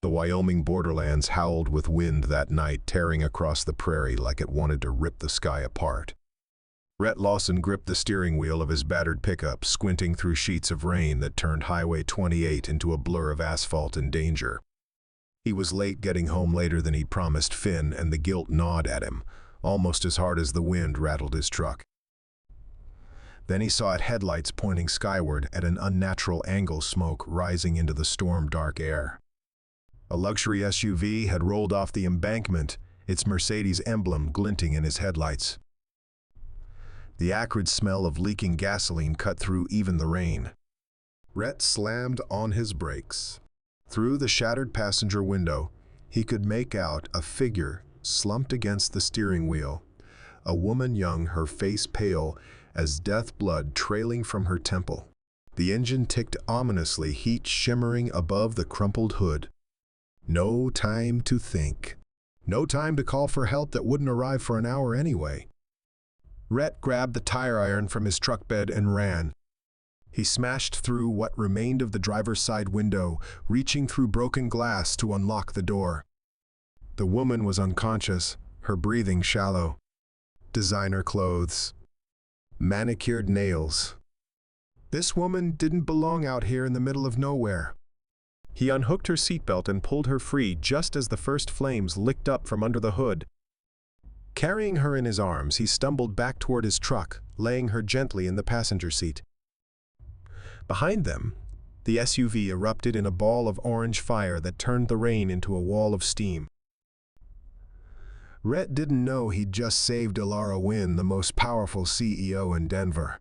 The Wyoming borderlands howled with wind that night, tearing across the prairie like it wanted to rip the sky apart. Rhett Lawson gripped the steering wheel of his battered pickup, squinting through sheets of rain that turned Highway 28 into a blur of asphalt and danger. He was late getting home later than he'd promised Finn, and the guilt gnawed at him, almost as hard as the wind rattled his truck. Then he saw headlights pointing skyward at an unnatural angle, smoke rising into the storm-dark air. A luxury SUV had rolled off the embankment, its Mercedes emblem glinting in his headlights. The acrid smell of leaking gasoline cut through even the rain. Rhett slammed on his brakes. Through the shattered passenger window, he could make out a figure slumped against the steering wheel. A woman young, her face pale as death, blood trailing from her temple. The engine ticked ominously, heat shimmering above the crumpled hood. No time to think. No time to call for help that wouldn't arrive for an hour anyway. Rhett grabbed the tire iron from his truck bed and ran. He smashed through what remained of the driver's side window, reaching through broken glass to unlock the door. The woman was unconscious, her breathing shallow. Designer clothes. Manicured nails. This woman didn't belong out here in the middle of nowhere. He unhooked her seatbelt and pulled her free just as the first flames licked up from under the hood. Carrying her in his arms, he stumbled back toward his truck, laying her gently in the passenger seat. Behind them, the SUV erupted in a ball of orange fire that turned the rain into a wall of steam. Rhett didn't know he'd just saved Elara Wynn, the most powerful CEO in Denver.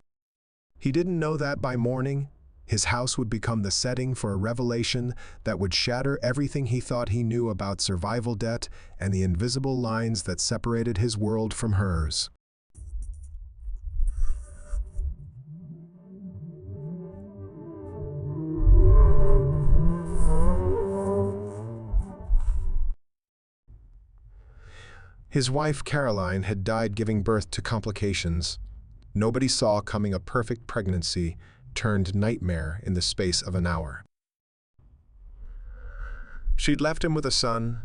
He didn't know that by morning, his house would become the setting for a revelation that would shatter everything he thought he knew about survival debt and the invisible lines that separated his world from hers. His wife, Caroline, had died giving birth to complications. Nobody saw coming a perfect pregnancy turned nightmare in the space of an hour. She'd left him with a son,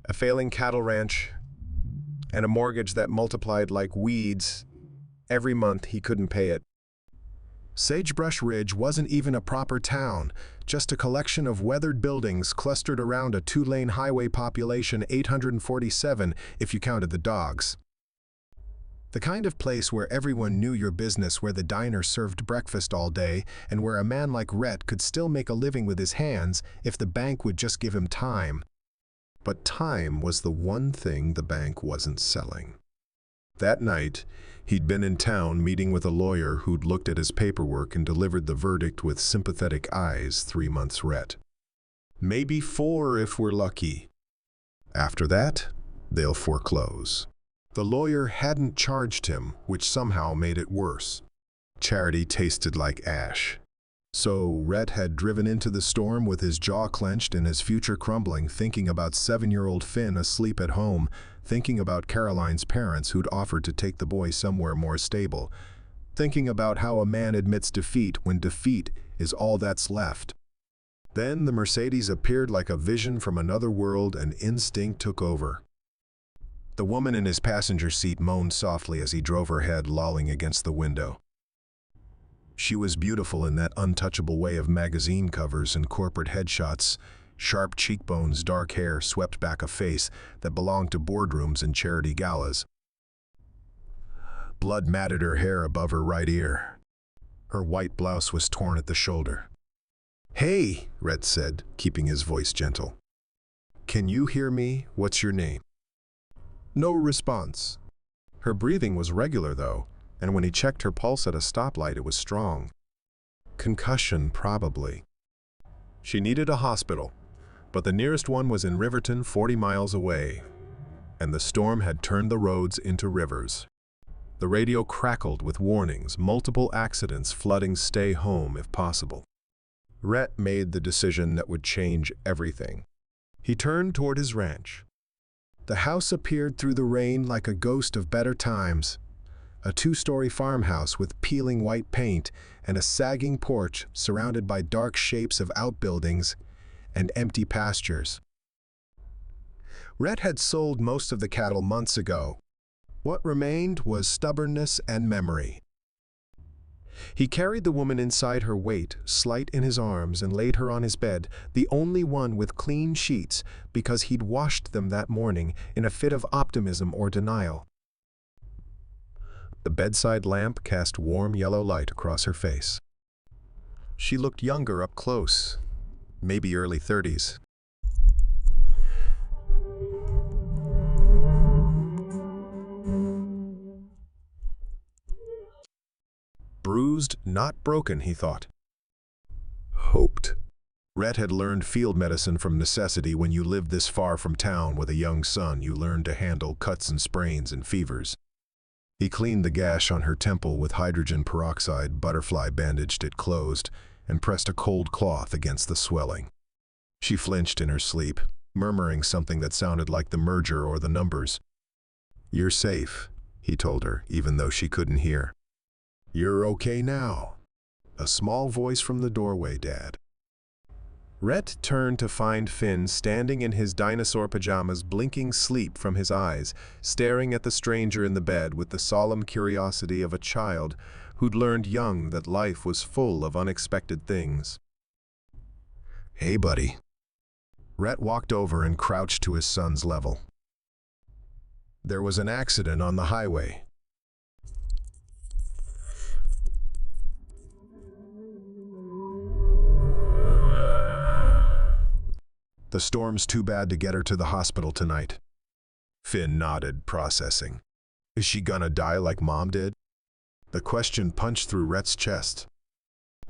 a failing cattle ranch, and a mortgage that multiplied like weeds. Every month he couldn't pay it. Sagebrush Ridge wasn't even a proper town, just a collection of weathered buildings clustered around a two-lane highway, population 847 if you counted the dogs. The kind of place where everyone knew your business, where the diner served breakfast all day, and where a man like Rhett could still make a living with his hands if the bank would just give him time. But time was the one thing the bank wasn't selling. That night, he'd been in town meeting with a lawyer who'd looked at his paperwork and delivered the verdict with sympathetic eyes. 3 months, Rhett. Maybe 4 if we're lucky. After that, they'll foreclose. The lawyer hadn't charged him, which somehow made it worse. Charity tasted like ash. So Rhett had driven into the storm with his jaw clenched and his future crumbling, thinking about 7-year-old Finn asleep at home, thinking about Caroline's parents who'd offered to take the boy somewhere more stable, thinking about how a man admits defeat when defeat is all that's left. Then the Mercedes appeared like a vision from another world, and instinct took over. The woman in his passenger seat moaned softly as he drove her head lolling against the window. She was beautiful in that untouchable way of magazine covers and corporate headshots, sharp cheekbones, dark hair swept back a face that belonged to boardrooms and charity galas. Blood matted her hair above her right ear. Her white blouse was torn at the shoulder. "Hey," Rhett said, keeping his voice gentle. "Can you hear me? What's your name?" No response. Her breathing was regular, though, and when he checked her pulse at a stoplight, it was strong. Concussion, probably. She needed a hospital, but the nearest one was in Riverton, 40 miles away, and the storm had turned the roads into rivers. The radio crackled with warnings, multiple accidents, flooding, stay home if possible. Rhett made the decision that would change everything. He turned toward his ranch. The house appeared through the rain like a ghost of better times. A 2-story farmhouse with peeling white paint and a sagging porch surrounded by dark shapes of outbuildings and empty pastures. Rhett had sold most of the cattle months ago. What remained was stubbornness and memory. He carried the woman inside her weight, slight in his arms, and laid her on his bed, the only one with clean sheets, because he'd washed them that morning in a fit of optimism or denial. The bedside lamp cast warm yellow light across her face. She looked younger up close, maybe early 30s. Bruised, not broken, he thought. Hoped. Rhett had learned field medicine from necessity. When you lived this far from town with a young son, you learned to handle cuts and sprains and fevers. He cleaned the gash on her temple with hydrogen peroxide, butterfly bandaged it closed, and pressed a cold cloth against the swelling. She flinched in her sleep, murmuring something that sounded like the merger or the numbers. "You're safe," he told her, even though she couldn't hear. "You're okay now." A small voice from the doorway, Dad. Rhett turned to find Finn standing in his dinosaur pajamas, blinking sleep from his eyes, staring at the stranger in the bed with the solemn curiosity of a child who'd learned young that life was full of unexpected things. "Hey, buddy." Rhett walked over and crouched to his son's level. "There was an accident on the highway." "The storm's too bad to get her to the hospital tonight." Finn nodded, processing. "Is she gonna die like Mom did?" The question punched through Rhett's chest.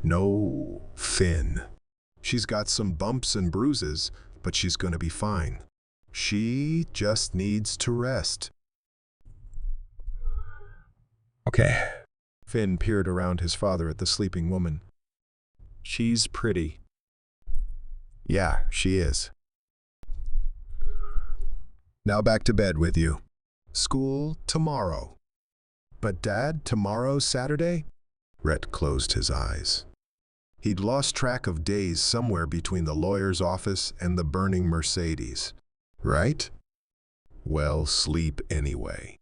"No, Finn. She's got some bumps and bruises, but she's gonna be fine. She just needs to rest." "Okay." Finn peered around his father at the sleeping woman. "She's pretty." "Yeah, she is." "Now back to bed with you. School tomorrow." "But Dad, tomorrow's Saturday?" Rhett closed his eyes. He'd lost track of days somewhere between the lawyer's office and the burning Mercedes. Right? Well, sleep anyway.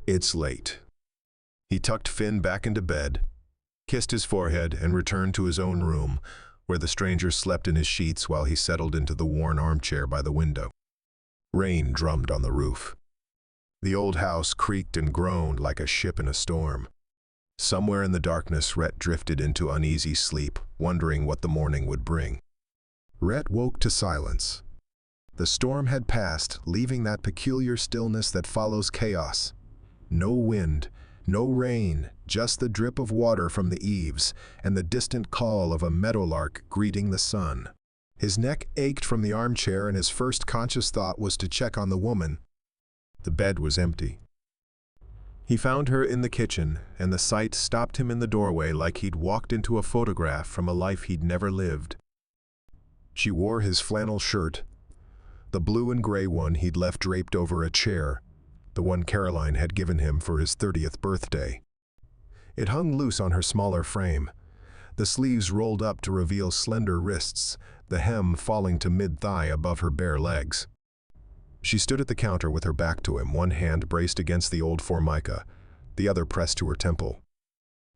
It's late. He tucked Finn back into bed, kissed his forehead, and returned to his own room, where the stranger slept in his sheets while he settled into the worn armchair by the window. Rain drummed on the roof. The old house creaked and groaned like a ship in a storm. Somewhere in the darkness, Rhett drifted into uneasy sleep, wondering what the morning would bring. Rhett woke to silence. The storm had passed, leaving that peculiar stillness that follows chaos. No wind, no rain, just the drip of water from the eaves and the distant call of a meadowlark greeting the sun. His neck ached from the armchair, and his first conscious thought was to check on the woman. The bed was empty. He found her in the kitchen, and the sight stopped him in the doorway like he'd walked into a photograph from a life he'd never lived. She wore his flannel shirt, the blue and gray one he'd left draped over a chair, the one Caroline had given him for his 30th birthday. It hung loose on her smaller frame, the sleeves rolled up to reveal slender wrists, the hem falling to mid-thigh above her bare legs. She stood at the counter with her back to him, one hand braced against the old formica, the other pressed to her temple.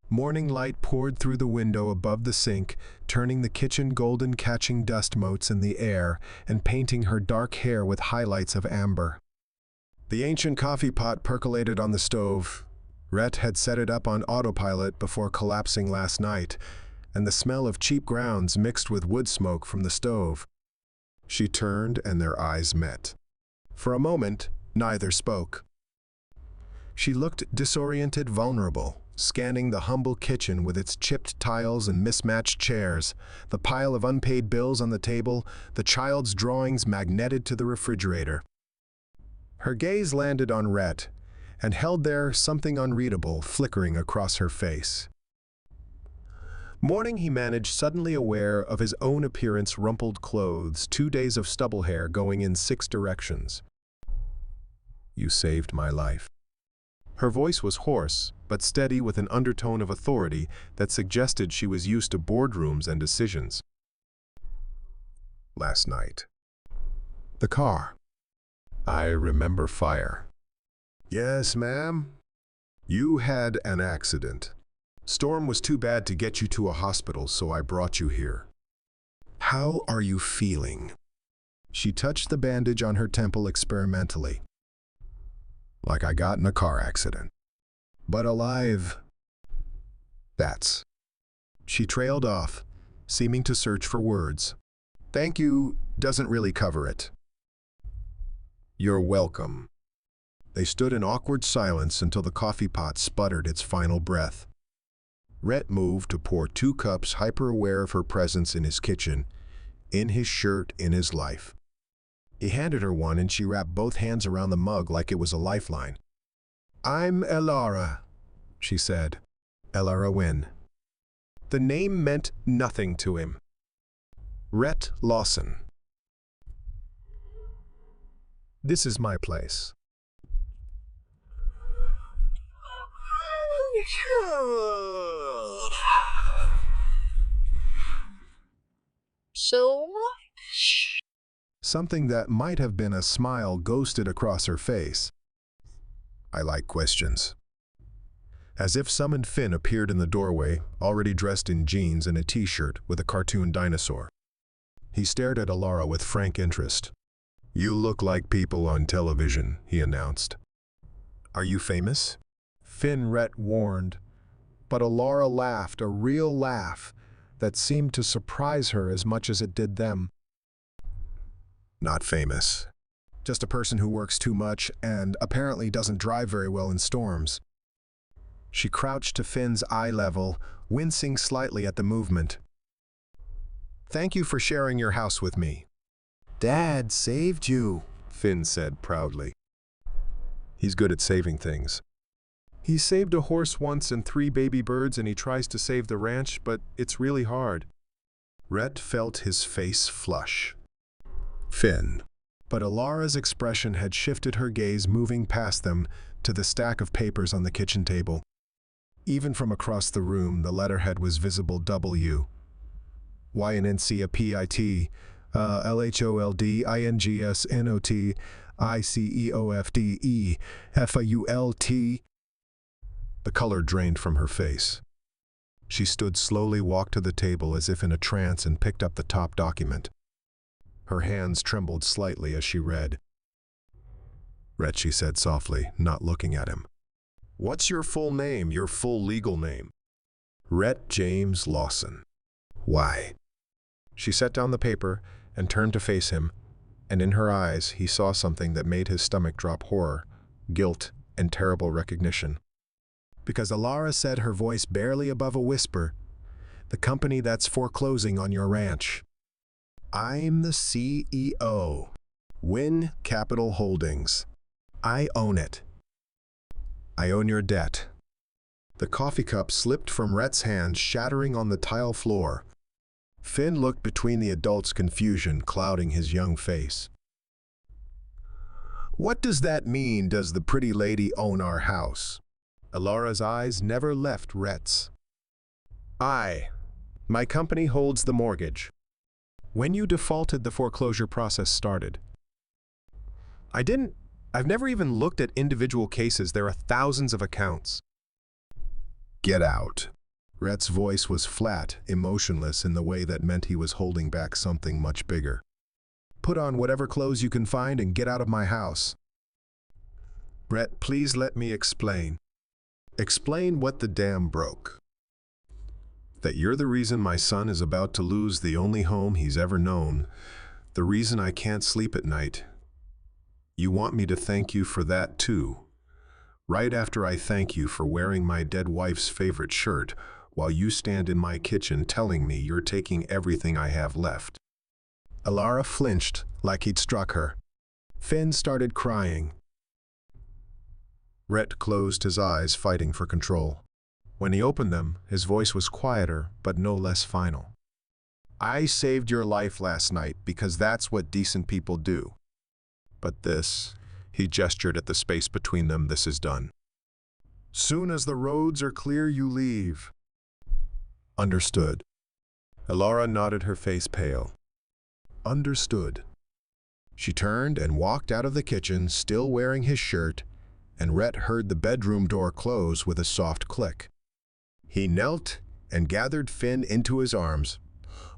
Morning light poured through the window above the sink, turning the kitchen golden, catching dust motes in the air and painting her dark hair with highlights of amber. The ancient coffee pot percolated on the stove. Rhett had set it up on autopilot before collapsing last night, and the smell of cheap grounds mixed with wood smoke from the stove. She turned, and their eyes met. For a moment, neither spoke. She looked disoriented, vulnerable, scanning the humble kitchen with its chipped tiles and mismatched chairs, the pile of unpaid bills on the table, the child's drawings magneted to the refrigerator. Her gaze landed on Rhett, and held there something unreadable flickering across her face. Morning, he managed, suddenly aware of his own appearance, rumpled clothes, 2 days of stubble hair going in 6 directions. "You saved my life." Her voice was hoarse, but steady, with an undertone of authority that suggested she was used to boardrooms and decisions. "Last night." The car. I remember fire. Yes, ma'am. You had an accident. Storm was too bad to get you to a hospital, so I brought you here. How are you feeling? She touched the bandage on her temple experimentally. Like I got in a car accident. But alive. That's. She trailed off, seeming to search for words. Thank you doesn't really cover it. You're welcome. They stood in awkward silence until the coffee pot sputtered its final breath. Rhett moved to pour 2 cups, hyper-aware of her presence in his kitchen, in his shirt, in his life. He handed her one and she wrapped both hands around the mug like it was a lifeline. I'm Elara, she said. Elara Wynn. The name meant nothing to him. Rhett Lawson. This is my place. So? Something that might have been a smile ghosted across her face. I like questions. As if summoned, Finn appeared in the doorway, already dressed in jeans and a t-shirt with a cartoon dinosaur. He stared at Elara with frank interest. You look like people on television, he announced. Are you famous? Finn Rhett warned, but Elara laughed, a real laugh that seemed to surprise her as much as it did them. Not famous. Just a person who works too much and apparently doesn't drive very well in storms. She crouched to Finn's eye level, wincing slightly at the movement. Thank you for sharing your house with me. Dad saved you, Finn said proudly. He's good at saving things. He saved a horse once and 3 baby birds, and he tries to save the ranch, but it's really hard. Rhett felt his face flush. Finn. But Elara's expression had shifted, her gaze moving past them to the stack of papers on the kitchen table. Even from across the room, the letterhead was visible: W. YNNCAPIT, LHOLDINGSNOT ICEOFDE The color drained from her face. She stood slowly, walked to the table as if in a trance, and picked up the top document. Her hands trembled slightly as she read. Rhett, she said softly, not looking at him. What's your full name, your full legal name? Rhett James Lawson. Why? She set down the paper and turned to face him, and in her eyes he saw something that made his stomach drop: horror, guilt, and terrible recognition. Because Elara said, her voice barely above a whisper, the company that's foreclosing on your ranch. I'm the CEO. Wynn Capital Holdings. I own it. I own your debt. The coffee cup slipped from Rhett's hand, shattering on the tile floor. Finn looked between the adults, confusion clouding his young face. What does that mean? Does the pretty lady own our house? Elara's eyes never left Rhett's. My company holds the mortgage. When you defaulted, the foreclosure process started. I've never even looked at individual cases. There are thousands of accounts. Get out. Rhett's voice was flat, emotionless in the way that meant he was holding back something much bigger. Put on whatever clothes you can find and get out of my house. Rhett, please let me explain. Explain what the dam broke. That you're the reason my son is about to lose the only home he's ever known. The reason I can't sleep at night. You want me to thank you for that too. Right after I thank you for wearing my dead wife's favorite shirt, while you stand in my kitchen telling me you're taking everything I have left. Elara flinched like he'd struck her. Finn started crying. Rhett closed his eyes, fighting for control. When he opened them, his voice was quieter, but no less final. I saved your life last night because that's what decent people do. But this, he gestured at the space between them, this is done. Soon as the roads are clear, you leave. Understood. Elara nodded, her face pale. Understood. She turned and walked out of the kitchen, still wearing his shirt, and Rhett heard the bedroom door close with a soft click. He knelt and gathered Finn into his arms,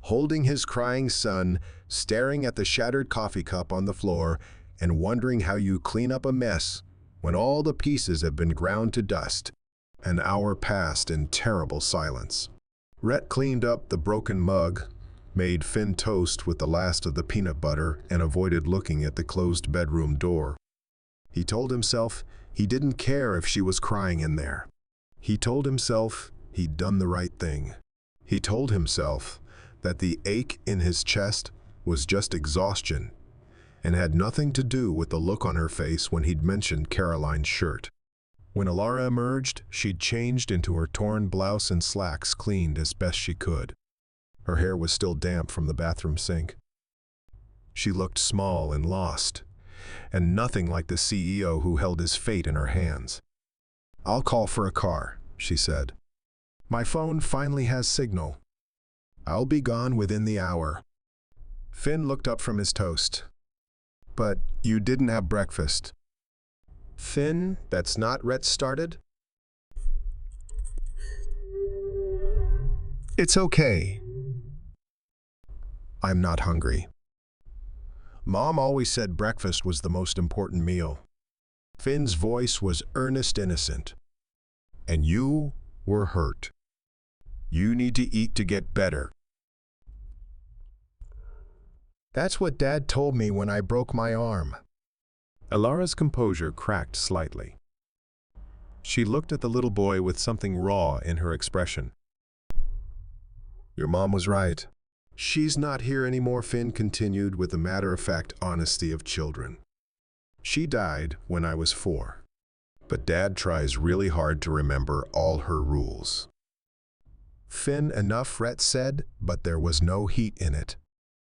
holding his crying son, staring at the shattered coffee cup on the floor and wondering how you clean up a mess when all the pieces have been ground to dust. An hour passed in terrible silence. Rhett cleaned up the broken mug, made Finn toast with the last of the peanut butter, and avoided looking at the closed bedroom door. He told himself he didn't care if she was crying in there. He told himself he'd done the right thing. He told himself that the ache in his chest was just exhaustion and had nothing to do with the look on her face when he'd mentioned Caroline's shirt. When Elara emerged, she'd changed into her torn blouse and slacks, cleaned as best she could. Her hair was still damp from the bathroom sink. She looked small and lost, and nothing like the CEO who held his fate in her hands. "I'll call for a car," she said. "My phone finally has signal. I'll be gone within the hour." Finn looked up from his toast. "But you didn't have breakfast." "Finn, that's not," Rhett started. "It's okay. I'm not hungry. Mom always said breakfast was the most important meal." Finn's voice was earnest, innocent. "And you were hurt. You need to eat to get better." "That's what Dad told me when I broke my arm." Elara's composure cracked slightly. She looked at the little boy with something raw in her expression. "Your mom was right. She's not here anymore," Finn continued with the matter-of-fact honesty of children. "She died when I was 4. But Dad tries really hard to remember all her rules." "Finn, enough," Rhett said, but there was no heat in it.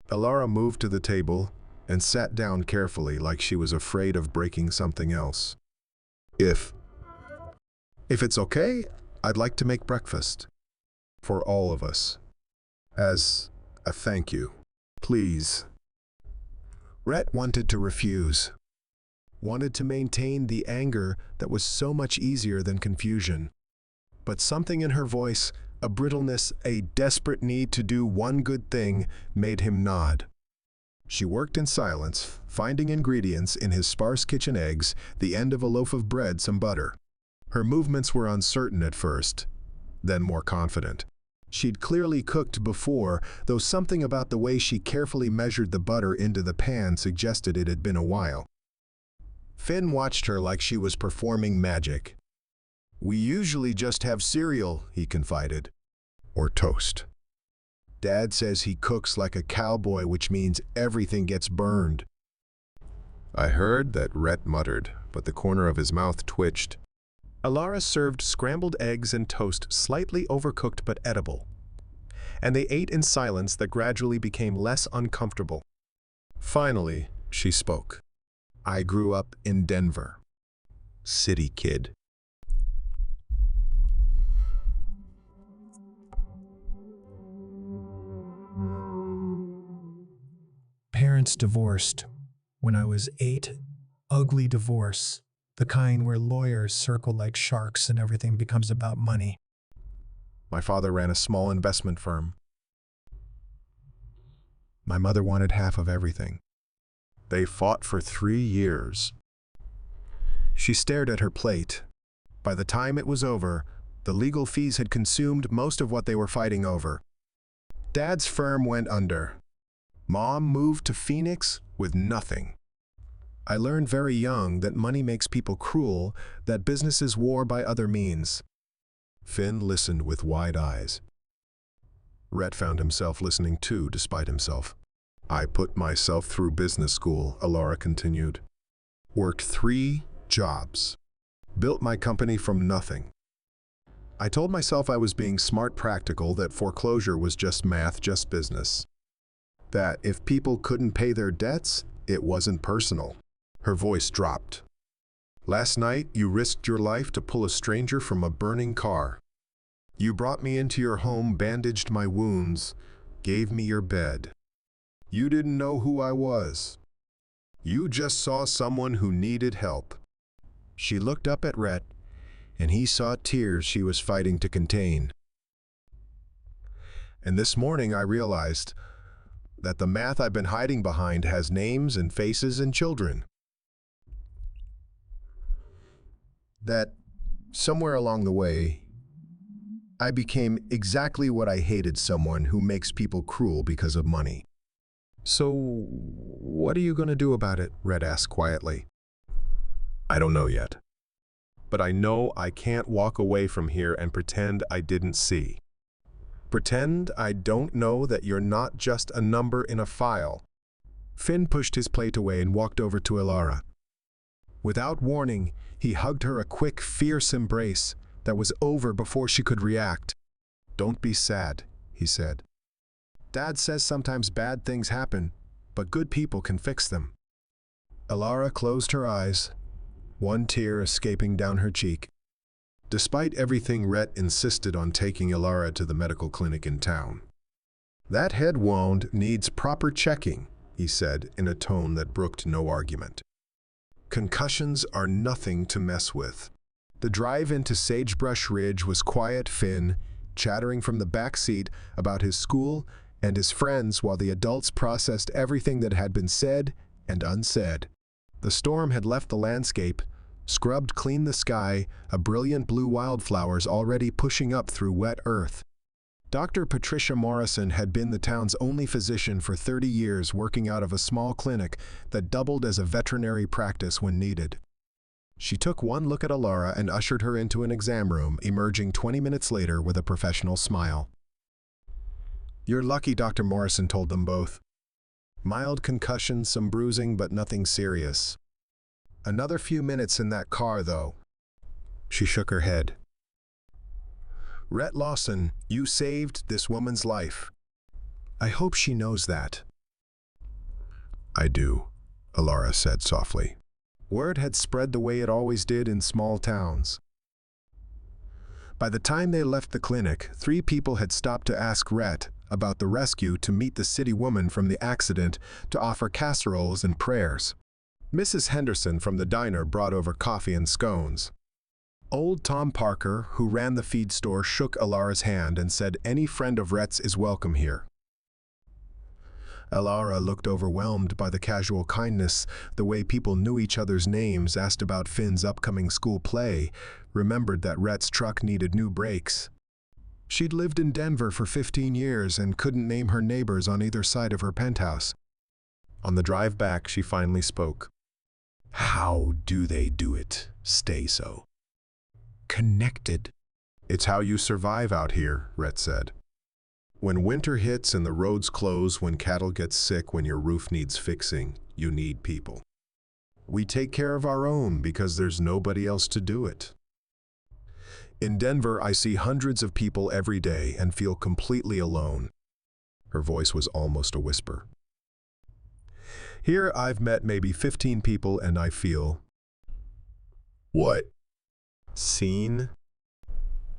Elara moved to the table and sat down carefully, like she was afraid of breaking something else. If it's okay, I'd like to make breakfast. For all of us. As a thank you. Please." Rhett wanted to refuse. Wanted to maintain the anger that was so much easier than confusion. But something in her voice, a brittleness, a desperate need to do one good thing, made him nod. She worked in silence, finding ingredients in his sparse kitchen: eggs, the end of a loaf of bread, some butter. Her movements were uncertain at first, then more confident. She'd clearly cooked before, though something about the way she carefully measured the butter into the pan suggested it had been a while. Finn watched her like she was performing magic. "We usually just have cereal," he confided. "Or toast. Dad says he cooks like a cowboy, which means everything gets burned." "I heard that," Rhett muttered, but the corner of his mouth twitched. Elara served scrambled eggs and toast, slightly overcooked but edible. And they ate in silence that gradually became less uncomfortable. Finally, she spoke. "I grew up in Denver. City kid. Parents divorced when I was 8. Ugly divorce. The kind where lawyers circle like sharks and everything becomes about money. My father ran a small investment firm. My mother wanted half of everything. They fought for 3 years." She stared at her plate. By the time it was over, the legal fees had consumed most of what they were fighting over. Dad's firm went under. Mom moved to Phoenix with nothing. I learned very young that money makes people cruel, that business is war by other means. Finn listened with wide eyes. Rhett found himself listening too, despite himself. "I put myself through business school," Elara continued. "Worked 3 jobs. Built my company from nothing. I told myself I was being smart, practical, that foreclosure was just math, just business. That if people couldn't pay their debts, it wasn't personal." Her voice dropped. "Last night, you risked your life to pull a stranger from a burning car. You brought me into your home, bandaged my wounds, gave me your bed. You didn't know who I was. You just saw someone who needed help. She looked up at Rhett, and he saw tears she was fighting to contain. And this morning I realized that the math I've been hiding behind has names and faces and children. That somewhere along the way, I became exactly what I hated: someone who makes people cruel because of money. So, what are you going to do about it? Rhett asked quietly. I don't know yet. But I know I can't walk away from here and pretend I didn't see. Pretend I don't know that you're not just a number in a file. Finn pushed his plate away and walked over to Elara. Without warning, he hugged her a quick, fierce embrace that was over before she could react. Don't be sad, he said. Dad says sometimes bad things happen, but good people can fix them. Elara closed her eyes, one tear escaping down her cheek. Despite everything, Rhett insisted on taking Elara to the medical clinic in town. That head wound needs proper checking, he said in a tone that brooked no argument. Concussions are nothing to mess with. The drive into Sagebrush Ridge was quiet. Finn chattering from the back seat about his school and his friends while the adults processed everything that had been said and unsaid. The storm had left the landscape, scrubbed clean the sky, a brilliant blue wildflowers already pushing up through wet earth. Dr. Patricia Morrison had been the town's only physician for 30 years, working out of a small clinic that doubled as a veterinary practice when needed. She took one look at Elara and ushered her into an exam room, emerging 20 minutes later with a professional smile. You're lucky, Dr. Morrison told them both. Mild concussion, some bruising, but nothing serious. Another few minutes in that car, though. She shook her head. Rhett Lawson, you saved this woman's life. I hope she knows that. I do, Elara said softly. Word had spread the way it always did in small towns. By the time they left the clinic, 3 people had stopped to ask Rhett about the rescue, to meet the city woman from the accident, to offer casseroles and prayers. Mrs. Henderson from the diner brought over coffee and scones. Old Tom Parker, who ran the feed store, shook Elara's hand and said any friend of Rhett's is welcome here. Elara looked overwhelmed by the casual kindness, the way people knew each other's names, asked about Finn's upcoming school play, remembered that Rhett's truck needed new brakes. She'd lived in Denver for 15 years and couldn't name her neighbors on either side of her penthouse. On the drive back, she finally spoke. How do they do it? Stay so connected. It's how you survive out here, Rhett said. When winter hits and the roads close, when cattle get sick, when your roof needs fixing, you need people. We take care of our own because there's nobody else to do it. In Denver, I see hundreds of people every day and feel completely alone. Her voice was almost a whisper. Here, I've met maybe 15 people and I feel... What? Seen?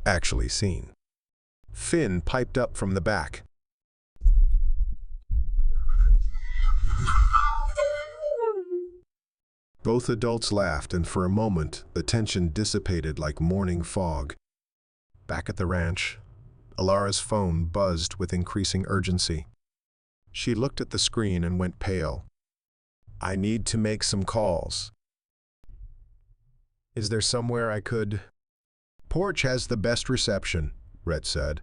Actually seen. Finn piped up from the back. Both adults laughed, and for a moment, the tension dissipated like morning fog. Back at the ranch, Elara's phone buzzed with increasing urgency. She looked at the screen and went pale. I need to make some calls. Is there somewhere I could... Porch has the best reception, Rhett said.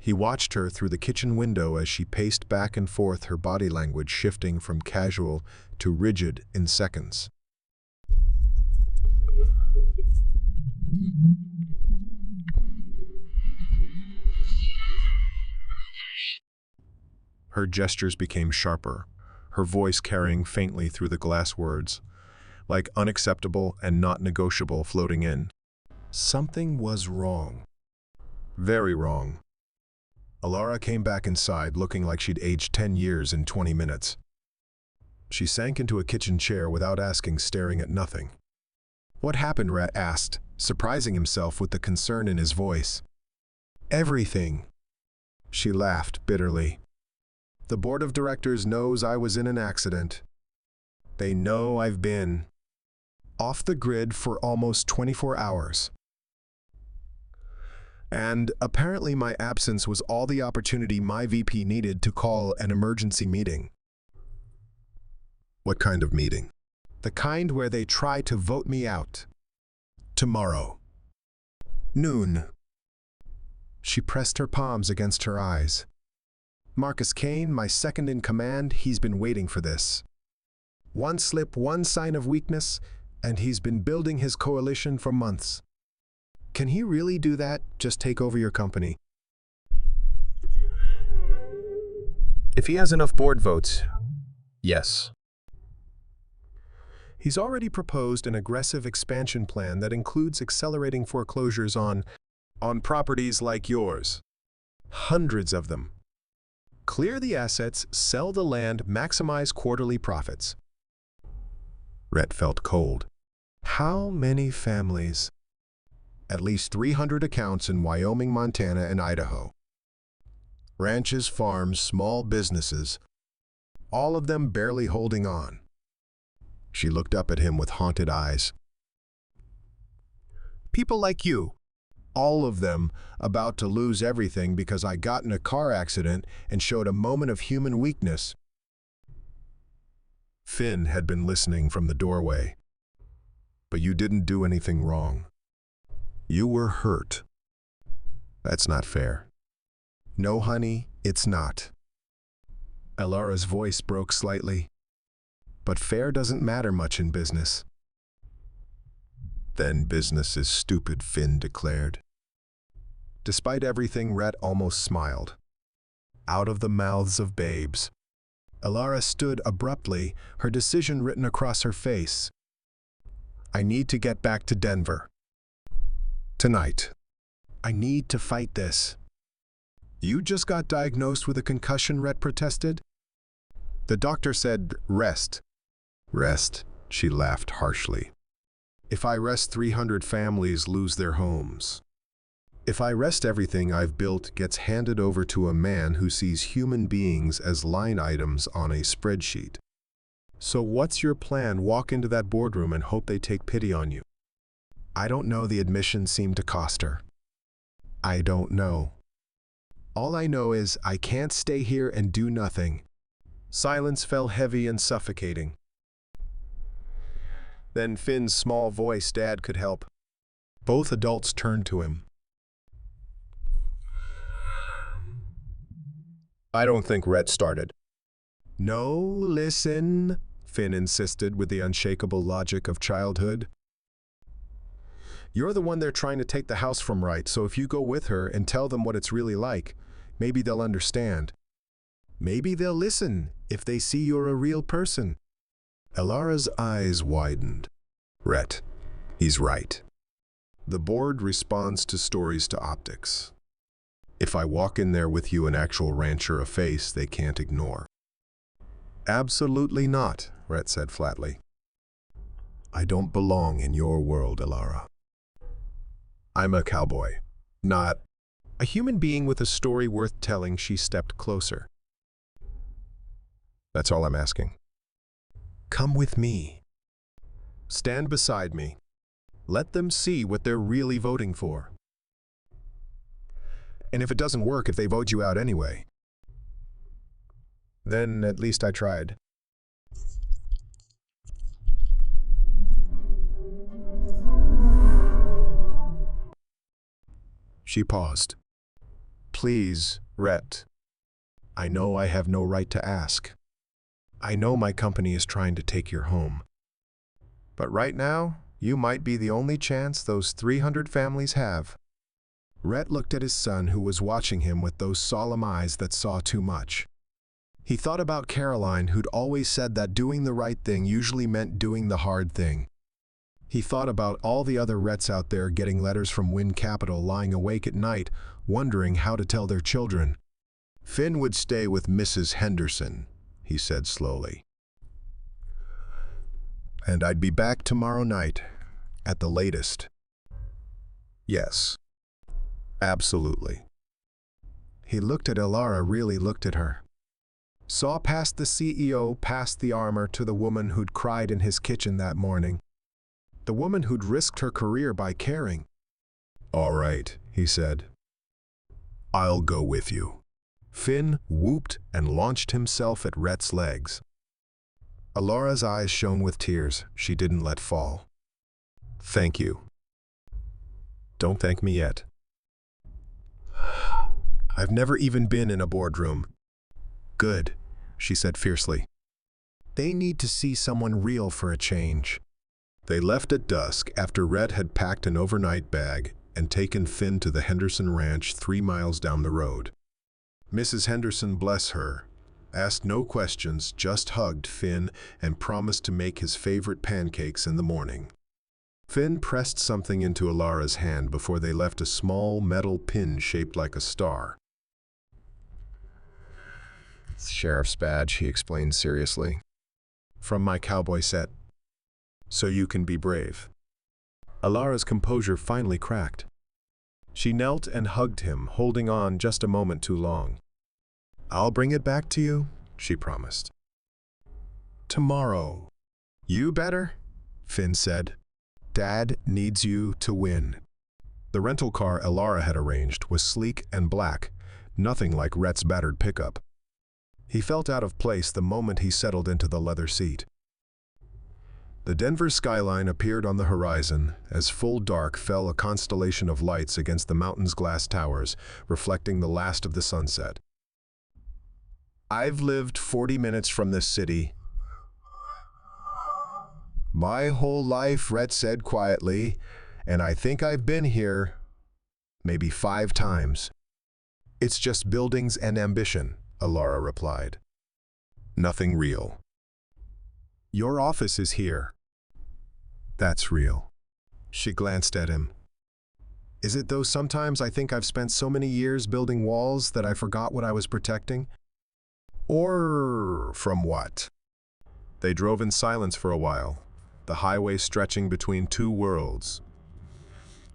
He watched her through the kitchen window as she paced back and forth, her body language shifting from casual to rigid in seconds. Her gestures became sharper, her voice carrying faintly through the glass words, like unacceptable and not negotiable floating in. Something was wrong. Very wrong. Elara came back inside looking like she'd aged 10 years in 20 minutes. She sank into a kitchen chair without asking, staring at nothing. What happened? Rhett asked, surprising himself with the concern in his voice. Everything. She laughed bitterly. The board of directors knows I was in an accident. They know I've been off the grid for almost 24 hours. And apparently my absence was all the opportunity my VP needed to call an emergency meeting. What kind of meeting? The kind where they try to vote me out. Tomorrow. Noon. She pressed her palms against her eyes. Marcus Kane, my second in command, he's been waiting for this. One slip, one sign of weakness, and he's been building his coalition for months. Can he really do that? Just take over your company? If he has enough board votes, yes. He's already proposed an aggressive expansion plan that includes accelerating foreclosures on properties like yours. Hundreds of them. Clear the assets, sell the land, maximize quarterly profits. Rhett felt cold. How many families? At least 300 accounts in Wyoming, Montana, and Idaho. Ranches, farms, small businesses, all of them barely holding on. She looked up at him with haunted eyes. People like you, all of them about to lose everything because I got in a car accident and showed a moment of human weakness. Finn had been listening from the doorway. But you didn't do anything wrong. You were hurt. That's not fair. No, honey, it's not. Elara's voice broke slightly. But fair doesn't matter much in business. Then business is stupid, Finn declared. Despite everything, Rhett almost smiled. Out of the mouths of babes. Elara stood abruptly, her decision written across her face. I need to get back to Denver. Tonight. I need to fight this. You just got diagnosed with a concussion, Rhett protested. The doctor said, rest. Rest, she laughed harshly. If I rest, 300 families lose their homes. If I rest, everything I've built gets handed over to a man who sees human beings as line items on a spreadsheet. So what's your plan? Walk into that boardroom and hope they take pity on you. I don't know. The admission seemed to cost her. I don't know. All I know is I can't stay here and do nothing. Silence fell heavy and suffocating. Then Finn's small voice, Dad could help. Both adults turned to him. I don't think Rhett started. No, listen, Finn insisted with the unshakable logic of childhood. You're the one they're trying to take the house from, right? So if you go with her and tell them what it's really like, maybe they'll understand. Maybe they'll listen if they see you're a real person. Elara's eyes widened. Rhett, he's right. The board responds to stories to optics. If I walk in there with you, an actual rancher, a face they can't ignore. Absolutely not, Rhett said flatly. I don't belong in your world, Elara. I'm a cowboy, not a human being with a story worth telling. She stepped closer. That's all I'm asking. Come with me. Stand beside me. Let them see what they're really voting for. And if it doesn't work, if they vote you out anyway, then at least I tried. She paused. Please, Rhett. I know I have no right to ask. I know my company is trying to take your home. But right now, you might be the only chance those 300 families have. Rhett looked at his son, who was watching him with those solemn eyes that saw too much. He thought about Caroline, who'd always said that doing the right thing usually meant doing the hard thing. He thought about all the other Rhetts out there getting letters from Wynn Capital, lying awake at night, wondering how to tell their children. Finn would stay with Mrs. Henderson, he said slowly. And I'd be back tomorrow night, at the latest. Yes, absolutely. He looked at Elara, really looked at her. Saw past the CEO, past the armor, to the woman who'd cried in his kitchen that morning. The woman who'd risked her career by caring. "All right," he said. "I'll go with you." Finn whooped and launched himself at Rhett's legs. Elara's eyes shone with tears she didn't let fall. "Thank you." "Don't thank me yet. I've never even been in a boardroom." "Good," she said fiercely. "They need to see someone real for a change." They left at dusk after Rhett had packed an overnight bag and taken Finn to the Henderson Ranch 3 miles down the road. Mrs. Henderson, bless her, asked no questions, just hugged Finn and promised to make his favorite pancakes in the morning. Finn pressed something into Elara's hand before they left, a small metal pin shaped like a star. "It's the sheriff's badge," he explained seriously. "From my cowboy set. So you can be brave." Elara's composure finally cracked. She knelt and hugged him, holding on just a moment too long. "I'll bring it back to you," she promised. "Tomorrow." "You better," Finn said. "Dad needs you to win." The rental car Elara had arranged was sleek and black, nothing like Rhett's battered pickup. He felt out of place the moment he settled into the leather seat. The Denver skyline appeared on the horizon as full dark fell, a constellation of lights against the mountain's glass towers, reflecting the last of the sunset. "I've lived 40 minutes from this city my whole life," Rhett said quietly, "and I think I've been here maybe 5 times. It's just buildings and ambition," Elara replied. "Nothing real." "Your office is here." "That's real." She glanced at him. "Is it though? Sometimes I think I've spent so many years building walls that I forgot what I was protecting." "Or from what?" They drove in silence for a while, the highway stretching between 2 worlds.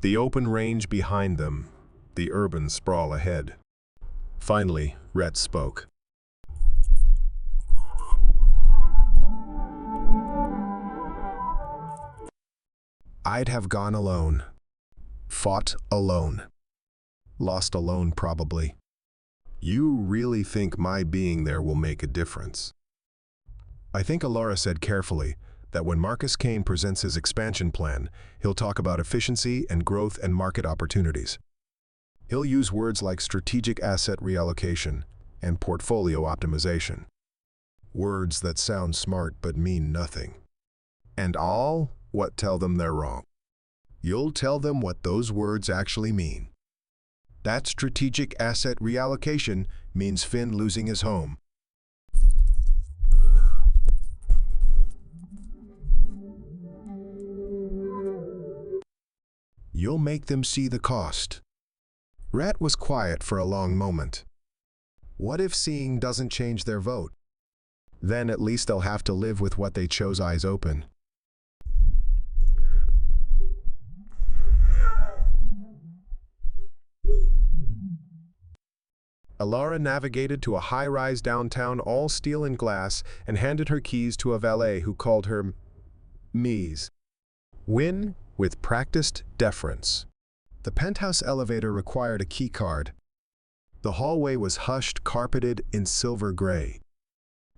The open range behind them, the urban sprawl ahead. Finally, Rhett spoke. "I'd have gone alone. Fought alone. Lost alone, probably." "You really think my being there will make a difference?" "I think," Elara said carefully, "that when Marcus Kane presents his expansion plan, he'll talk about efficiency and growth and market opportunities. He'll use words like strategic asset reallocation and portfolio optimization. Words that sound smart but mean nothing. And I'll tell them they're wrong. You'll tell them what those words actually mean. That strategic asset reallocation means Finn losing his home. You'll make them see the cost." Rhett was quiet for a long moment. What if seeing doesn't change their vote? Then at least they'll have to live with what they chose, eyes open. Elara navigated to a high-rise downtown, all steel and glass, and handed her keys to a valet who called her Ms. Wynn with practiced deference. The penthouse elevator required a key card. The hallway was hushed, carpeted in silver gray.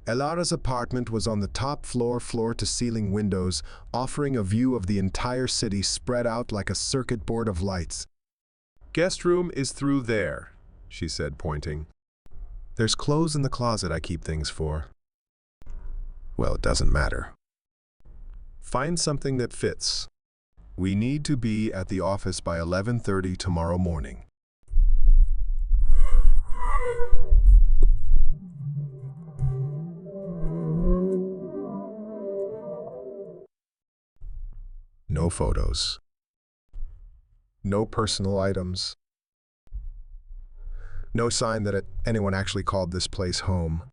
Elara's apartment was on the top floor, floor-to-ceiling windows, offering a view of the entire city spread out like a circuit board of lights. "Guest room is through there," she said, pointing. "There's clothes in the closet I keep things for." "Well, it doesn't matter." "Find something that fits. We need to be at the office by 11:30 tomorrow morning." No photos. No personal items. No sign that anyone actually called this place home.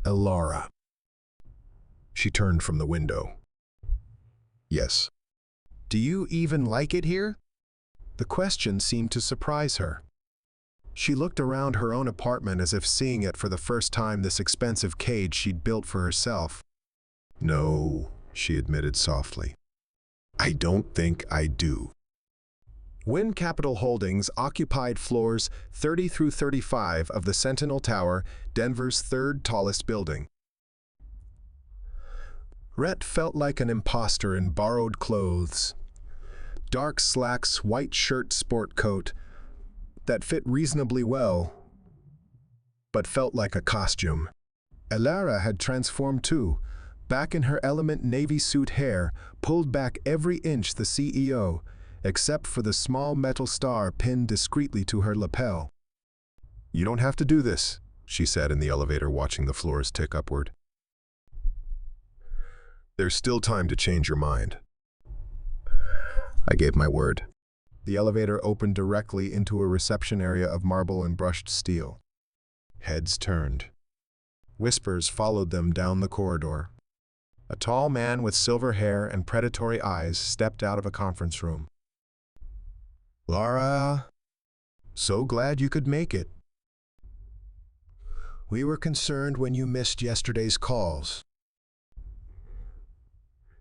Elara. She turned from the window. "Yes." "Do you even like it here?" The question seemed to surprise her. She looked around her own apartment as if seeing it for the first time, this expensive cage she'd built for herself. "No," she admitted softly. "I don't think I do." Wynn Capital Holdings occupied floors 30 through 35 of the Sentinel Tower, Denver's third tallest building. Rhett felt like an imposter in borrowed clothes. Dark slacks, white shirt, sport coat that fit reasonably well, but felt like a costume. Elara had transformed too. Back in her element, navy suit hair pulled back every inch the CEO, except for the small metal star pinned discreetly to her lapel. "You don't have to do this," she said in the elevator, watching the floors tick upward. "There's still time to change your mind." I gave my word. The elevator opened directly into a reception area of marble and brushed steel. Heads turned. Whispers followed them down the corridor. A tall man with silver hair and predatory eyes stepped out of a conference room. "Laura, so glad you could make it. We were concerned when you missed yesterday's calls."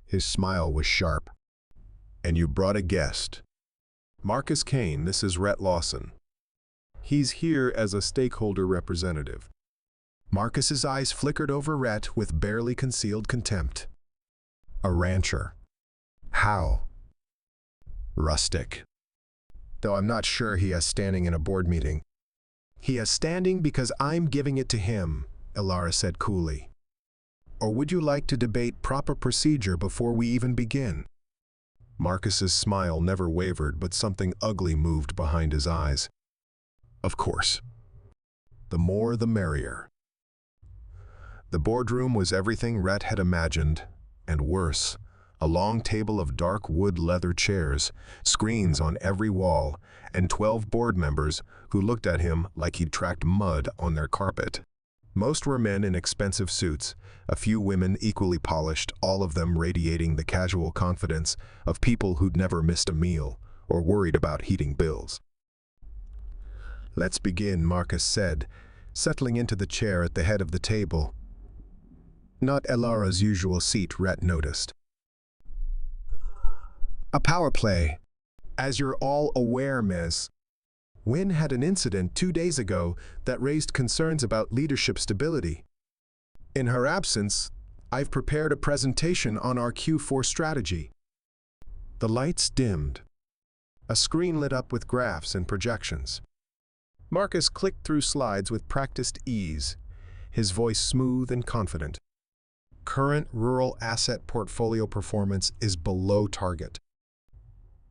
His smile was sharp. "And you brought a guest." "Marcus Kane, this is Rhett Lawson. He's here as a stakeholder representative." Marcus's eyes flickered over Rhett with barely concealed contempt. "A rancher. How? Rustic. Though I'm not sure he has standing in a board meeting." "He has standing because I'm giving it to him," Elara said coolly. "Or would you like to debate proper procedure before we even begin?" Marcus's smile never wavered, but something ugly moved behind his eyes. "Of course. The more the merrier." The boardroom was everything Rhett had imagined, and worse. A long table of dark wood leather chairs, screens on every wall, and 12 board members who looked at him like he'd tracked mud on their carpet. Most were men in expensive suits, a few women equally polished, all of them radiating the casual confidence of people who'd never missed a meal or worried about heating bills. "Let's begin," Marcus said, settling into the chair at the head of the table. Not Elara's usual seat, Rhett noticed. "A power play. As you're all aware, Ms. Wynn had an incident 2 days ago that raised concerns about leadership stability. In her absence, I've prepared a presentation on our Q4 strategy." The lights dimmed. A screen lit up with graphs and projections. Marcus clicked through slides with practiced ease, his voice smooth and confident. "Current rural asset portfolio performance is below target.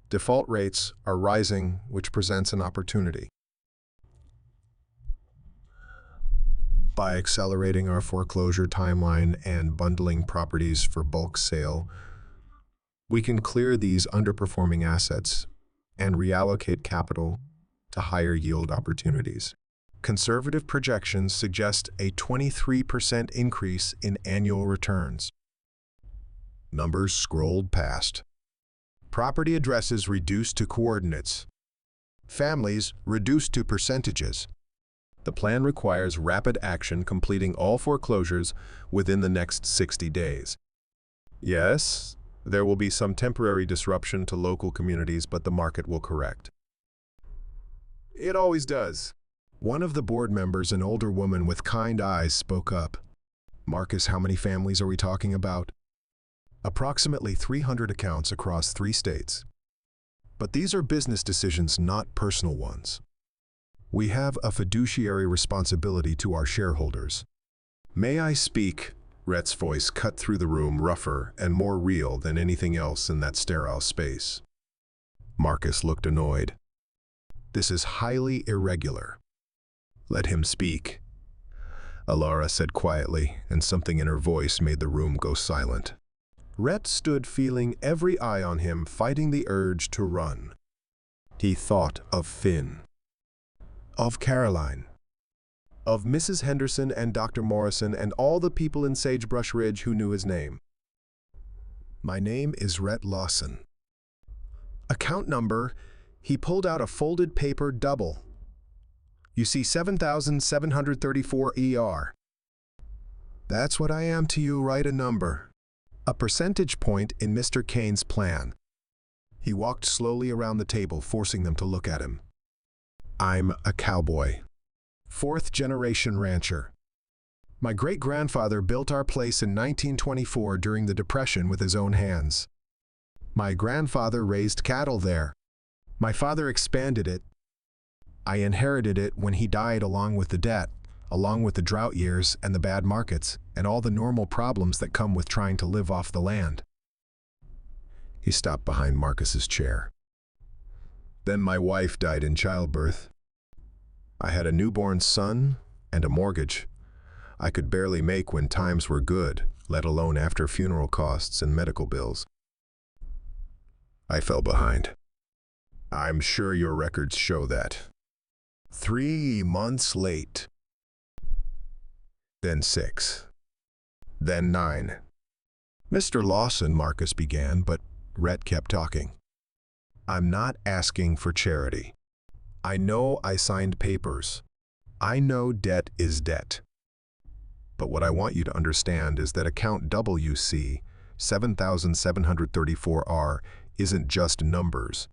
Default rates are rising, which presents an opportunity. By accelerating our foreclosure timeline and bundling properties for bulk sale, we can clear these underperforming assets and reallocate capital to higher yield opportunities. Conservative projections suggest a 23% increase in annual returns." Numbers scrolled past. Property addresses reduced to coordinates. Families reduced to percentages. The plan requires rapid action, completing all foreclosures within the next 60 days. Yes, there will be some temporary disruption to local communities, but the market will correct. It always does. One of the board members, an older woman with kind eyes, spoke up. "Marcus, how many families are we talking about?" "Approximately 300 accounts across 3 states. But these are business decisions, not personal ones. We have a fiduciary responsibility to our shareholders." "May I speak?" Rhett's voice cut through the room, rougher and more real than anything else in that sterile space. Marcus looked annoyed. "This is highly irregular." "Let him speak," Elara said quietly, and something in her voice made the room go silent. Rhett stood, feeling every eye on him, fighting the urge to run. He thought of Finn, of Caroline, of Mrs. Henderson and Dr. Morrison and all the people in Sagebrush Ridge who knew his name. "My name is Rhett Lawson." "Account number," he pulled out a folded paper double. You see 7,734 ER. That's what I am to you, write a number. A percentage point in Mr. Kane's plan. He walked slowly around the table, forcing them to look at him. I'm a cowboy. Fourth-generation rancher. My great-grandfather built our place in 1924 during the Depression with his own hands. My grandfather raised cattle there. My father expanded it. I inherited it when he died, along with the debt, along with the drought years and the bad markets, and all the normal problems that come with trying to live off the land. He stopped behind Marcus's chair. Then my wife died in childbirth. I had a newborn son and a mortgage I could barely make when times were good, let alone after funeral costs and medical bills. I fell behind. I'm sure your records show that. 3 months late. Then 6. Then 9. Mr. Lawson, Marcus began, but Rhett kept talking. I'm not asking for charity. I know I signed papers. I know debt is debt. But what I want you to understand is that account WC 7734R isn't just numbers.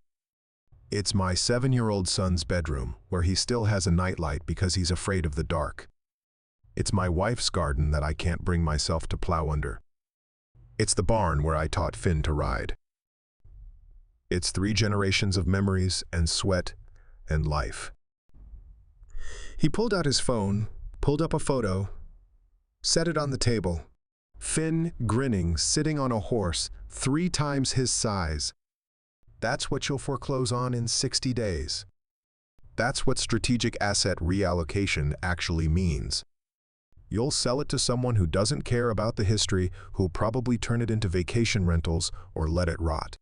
It's my 7-year-old son's bedroom, where he still has a nightlight because he's afraid of the dark. It's my wife's garden that I can't bring myself to plow under. It's the barn where I taught Finn to ride. It's 3 generations of memories and sweat and life. He pulled out his phone, pulled up a photo, set it on the table. Finn, grinning, sitting on a horse 3 times his size. That's what you'll foreclose on in 60 days. That's what strategic asset reallocation actually means. You'll sell it to someone who doesn't care about the history, who'll probably turn it into vacation rentals or let it rot.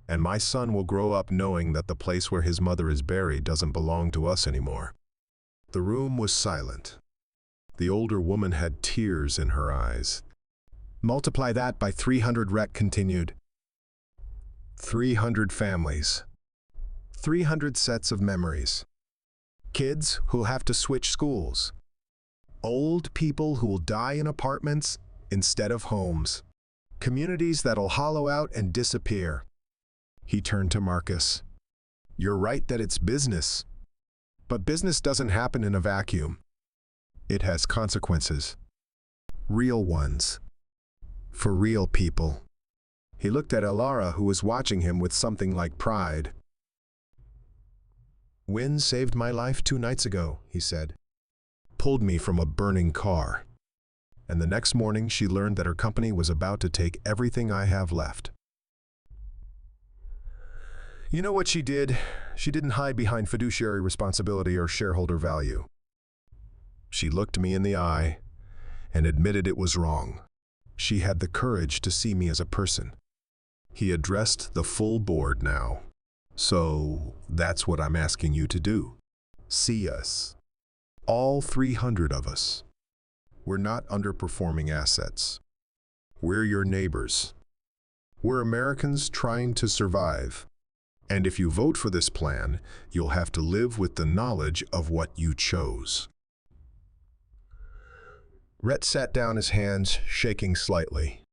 And my son will grow up knowing that the place where his mother is buried doesn't belong to us anymore. The room was silent. The older woman had tears in her eyes. Multiply that by 300, Rhett continued. 300 families. 300 sets of memories. Kids who'll have to switch schools. Old people who'll die in apartments instead of homes. Communities that'll hollow out and disappear. He turned to Marcus. You're right that it's business. But business doesn't happen in a vacuum. It has consequences. Real ones. For real people. He looked at Elara, who was watching him with something like pride. Wynn saved my life 2 nights ago, he said. Pulled me from a burning car. And the next morning she learned that her company was about to take everything I have left. You know what she did? She didn't hide behind fiduciary responsibility or shareholder value. She looked me in the eye and admitted it was wrong. She had the courage to see me as a person. He addressed the full board now. So that's what I'm asking you to do. See us. All 300 of us. We're not underperforming assets. We're your neighbors. We're Americans trying to survive. And if you vote for this plan, you'll have to live with the knowledge of what you chose. Rhett sat down, his hands shaking slightly.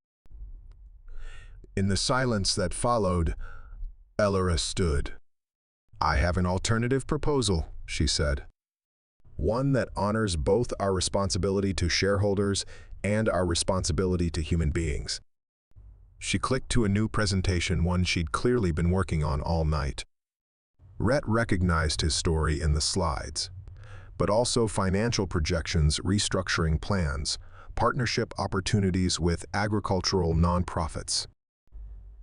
In the silence that followed, Elara stood. I have an alternative proposal, she said. One that honors both our responsibility to shareholders and our responsibility to human beings. She clicked to a new presentation, one she'd clearly been working on all night. Rhett recognized his story in the slides, but also financial projections, restructuring plans, partnership opportunities with agricultural nonprofits.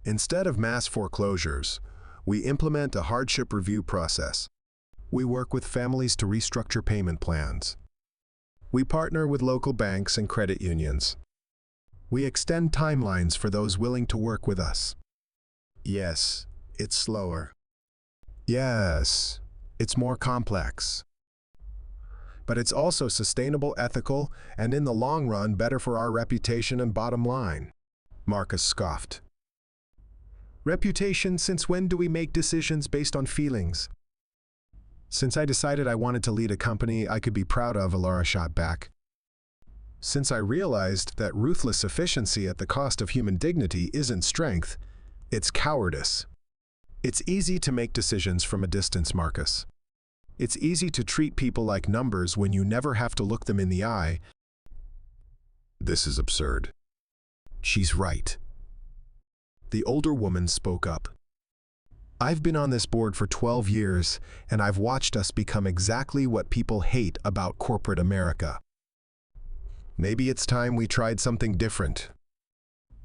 Instead of mass foreclosures, we implement a hardship review process. We work with families to restructure payment plans. We partner with local banks and credit unions. We extend timelines for those willing to work with us. Yes, it's slower. Yes, it's more complex. But it's also sustainable, ethical, and in the long run better for our reputation and bottom line. Marcus scoffed. Reputation? Since when do we make decisions based on feelings? Since I decided I wanted to lead a company I could be proud of, Elara shot back. Since I realized that ruthless efficiency at the cost of human dignity isn't strength, it's cowardice. It's easy to make decisions from a distance, Marcus. It's easy to treat people like numbers when you never have to look them in the eye. This is absurd. She's right. The older woman spoke up. I've been on this board for 12 years, and I've watched us become exactly what people hate about corporate America. Maybe it's time we tried something different.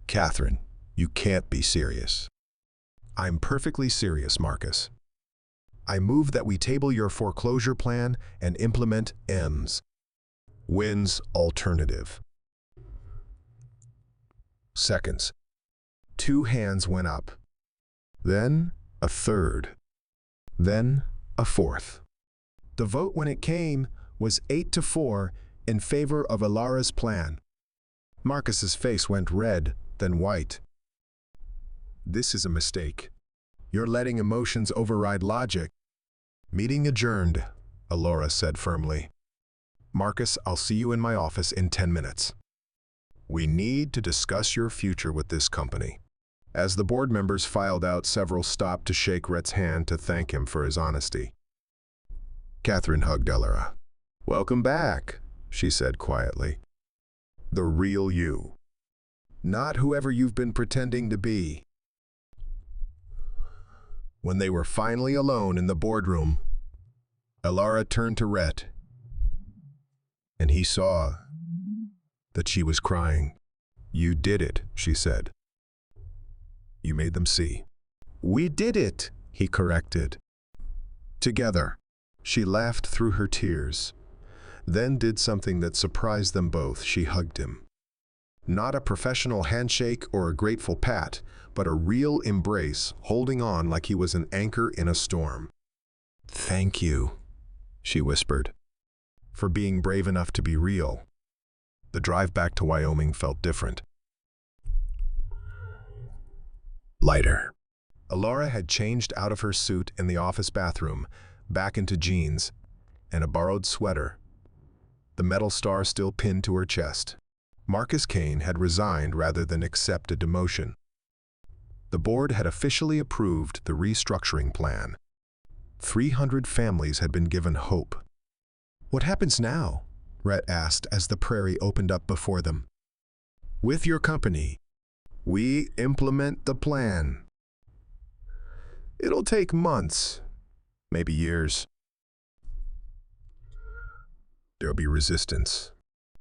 Catherine, you can't be serious. I'm perfectly serious, Marcus. I move that we table your foreclosure plan and implement Wynn's alternative. Seconds. 2 hands went up. Then a third. Then a fourth. The vote when it came was 8-4 in favor of Elara's plan. Marcus's face went red, then white. This is a mistake. You're letting emotions override logic. Meeting adjourned, Elara said firmly. Marcus, I'll see you in my office in 10 minutes. We need to discuss your future with this company. As the board members filed out, several stopped to shake Rhett's hand to thank him for his honesty. Catherine hugged Elara. Welcome back, she said quietly. The real you. Not whoever you've been pretending to be. When they were finally alone in the boardroom, Elara turned to Rhett, and he saw that she was crying. You did it, she said. You made them see. We did it, he corrected. Together, she laughed through her tears, then did something that surprised them both. She hugged him. Not a professional handshake or a grateful pat, but a real embrace, holding on like he was an anchor in a storm. Thank you, she whispered, for being brave enough to be real. The drive back to Wyoming felt different. Lighter. Elara had changed out of her suit in the office bathroom, back into jeans, and a borrowed sweater, the metal star still pinned to her chest. Marcus Kane had resigned rather than accept a demotion. The board had officially approved the restructuring plan. 300 families had been given hope. What happens now? Rhett asked as the prairie opened up before them. With your company, we implement the plan. It'll take months, maybe years. There'll be resistance.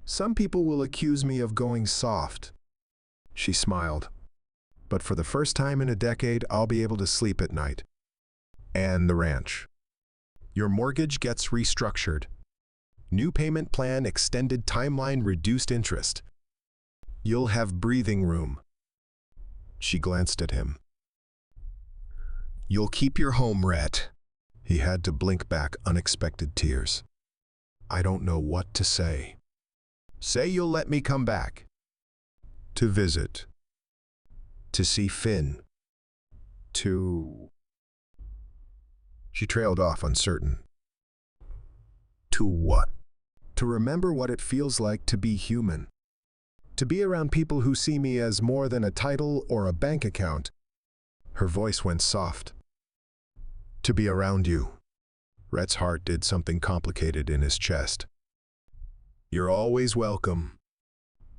Some people will accuse me of going soft. She smiled. But for the first time in a decade, I'll be able to sleep at night. And the ranch. Your mortgage gets restructured. New payment plan, extended timeline, reduced interest. You'll have breathing room. She glanced at him. You'll keep your home, Rhett. He had to blink back unexpected tears. I don't know what to say. Say you'll let me come back. To visit. To see Finn. To... She trailed off, uncertain. To what? To remember what it feels like to be human. To be around people who see me as more than a title or a bank account. Her voice went soft. To be around you. Rhett's heart did something complicated in his chest. You're always welcome.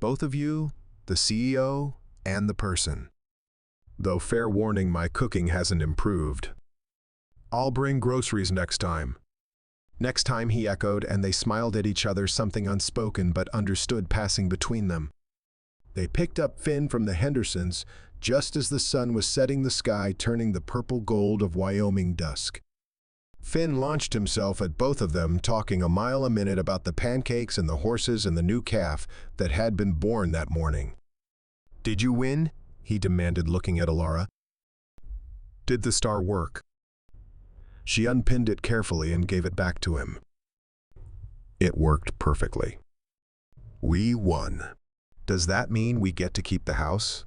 Both of you, the CEO and the person. Though fair warning, my cooking hasn't improved. I'll bring groceries next time. Next time, he echoed, and they smiled at each other, something unspoken but understood passing between them. They picked up Finn from the Hendersons just as the sun was setting the sky, turning the purple gold of Wyoming dusk. Finn launched himself at both of them, talking a mile a minute about the pancakes and the horses and the new calf that had been born that morning. Did you win? He demanded, looking at Elara. Did the star work? She unpinned it carefully and gave it back to him. It worked perfectly. We won. Does that mean we get to keep the house?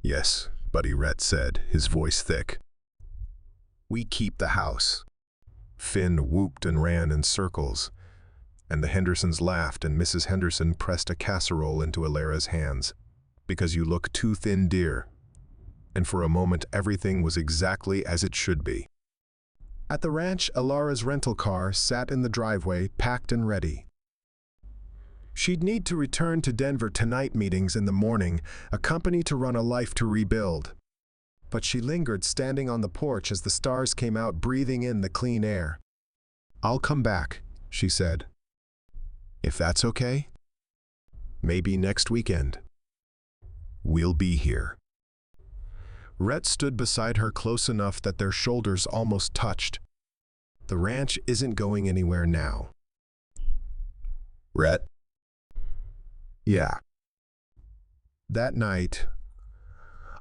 Yes, Buddy, Rhett said, his voice thick. We keep the house." Finn whooped and ran in circles, and the Hendersons laughed, and Mrs. Henderson pressed a casserole into Elara's hands. "Because you look too thin, dear." And for a moment everything was exactly as it should be. At the ranch, Elara's rental car sat in the driveway, packed and ready. She'd need to return to Denver to night meetings in the morning, a company to run, a life to rebuild. But she lingered, standing on the porch as the stars came out, breathing in the clean air. "I'll come back," she said. "If that's okay. Maybe next weekend. We'll be here." Rhett stood beside her, close enough that their shoulders almost touched. "The ranch isn't going anywhere now." "Rhett?" "Yeah." "That night,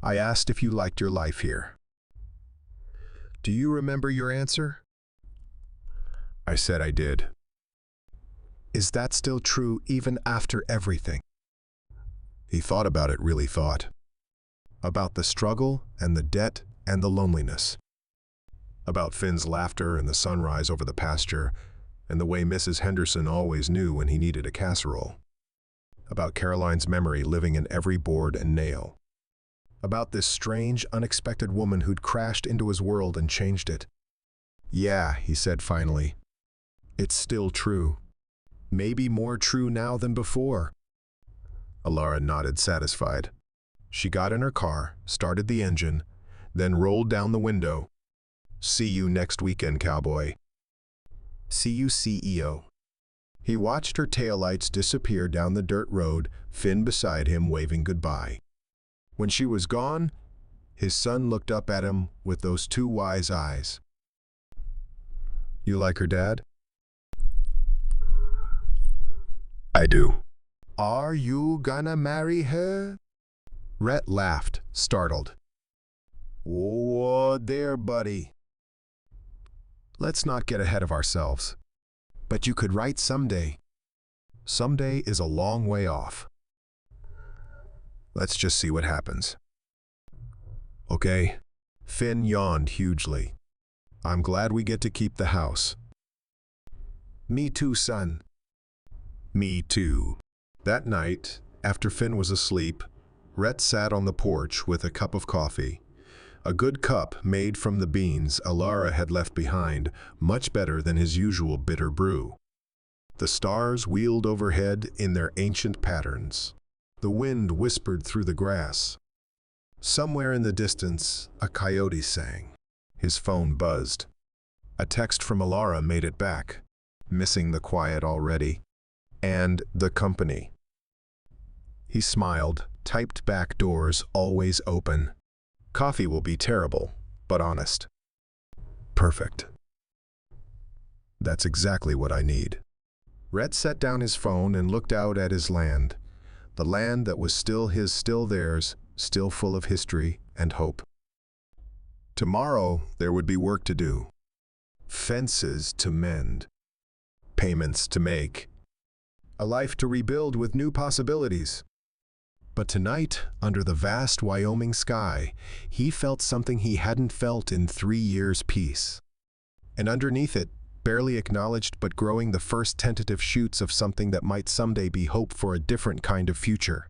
I asked if you liked your life here. Do you remember your answer?" "I said I did." "Is that still true even after everything?" He thought about it, really thought. About the struggle and the debt and the loneliness. About Finn's laughter and the sunrise over the pasture, and the way Mrs. Henderson always knew when he needed a casserole. About Caroline's memory living in every board and nail. About this strange, unexpected woman who'd crashed into his world and changed it. "Yeah," he said finally. "It's still true. Maybe more true now than before." Elara nodded, satisfied. She got in her car, started the engine, then rolled down the window. "See you next weekend, Cowboy." "See you, CEO." He watched her taillights disappear down the dirt road, Finn beside him waving goodbye. When she was gone, his son looked up at him with those two wise eyes. "You like her, Dad?" "I do." "Are you gonna marry her?" Rhett laughed, startled. "Whoa there, buddy. Let's not get ahead of ourselves. But you could write someday. Someday is a long way off. Let's just see what happens." "Okay." Finn yawned hugely. "I'm glad we get to keep the house." "Me too, son." "Me too." That night, after Finn was asleep, Rhett sat on the porch with a cup of coffee. A good cup made from the beans Elara had left behind, much better than his usual bitter brew. The stars wheeled overhead in their ancient patterns. The wind whispered through the grass. Somewhere in the distance, a coyote sang. His phone buzzed. A text from Elara made it back, missing the quiet already. And the company. He smiled, typed back, "Doors always open. Coffee will be terrible, but honest. Perfect. That's exactly what I need." Rhett set down his phone and looked out at his land. The land that was still his, still theirs, still full of history and hope. Tomorrow there would be work to do. Fences to mend. Payments to make. A life to rebuild with new possibilities. But tonight, under the vast Wyoming sky, he felt something he hadn't felt in 3 years' peace. And underneath it, barely acknowledged but growing, the first tentative shoots of something that might someday be hope for a different kind of future.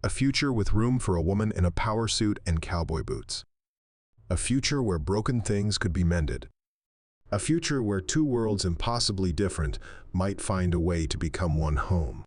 A future with room for a woman in a power suit and cowboy boots. A future where broken things could be mended. A future where two worlds impossibly different might find a way to become one home.